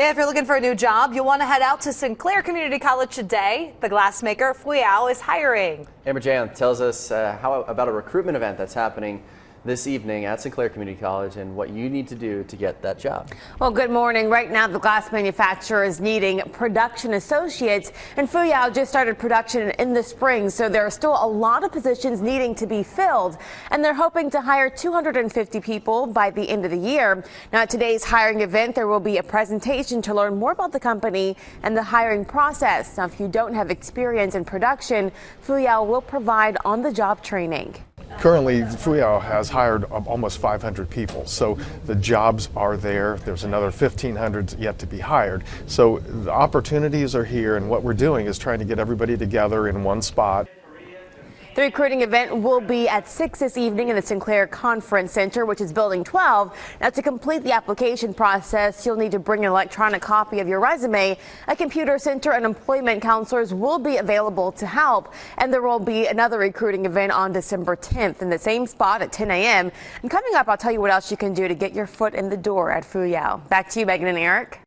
If you're looking for a new job, you'll want to head out to Sinclair Community College today. The glassmaker Fuyao is hiring. Amber Jan tells us about a recruitment event that's happening this evening at Sinclair Community College and what you need to do to get that job. Well, good morning. Right now, the glass manufacturer is needing production associates, and Fuyao just started production in the spring, so there are still a lot of positions needing to be filled, and they're hoping to hire 250 people by the end of the year. Now, at today's hiring event, there will be a presentation to learn more about the company and the hiring process. Now, if you don't have experience in production, Fuyao will provide on-the-job training. Currently, Fuyao has hired almost 500 people, so the jobs are there. There's another 1,500 yet to be hired. So the opportunities are here, and what we're doing is trying to get everybody together in one spot. The recruiting event will be at 6 this evening in the Sinclair Conference Center, which is Building 12. Now, to complete the application process, you'll need to bring an electronic copy of your resume. A computer center and employment counselors will be available to help. And there will be another recruiting event on December 10th in the same spot at 10 a.m. And coming up, I'll tell you what else you can do to get your foot in the door at Fuyao. Back to you, Megan and Eric.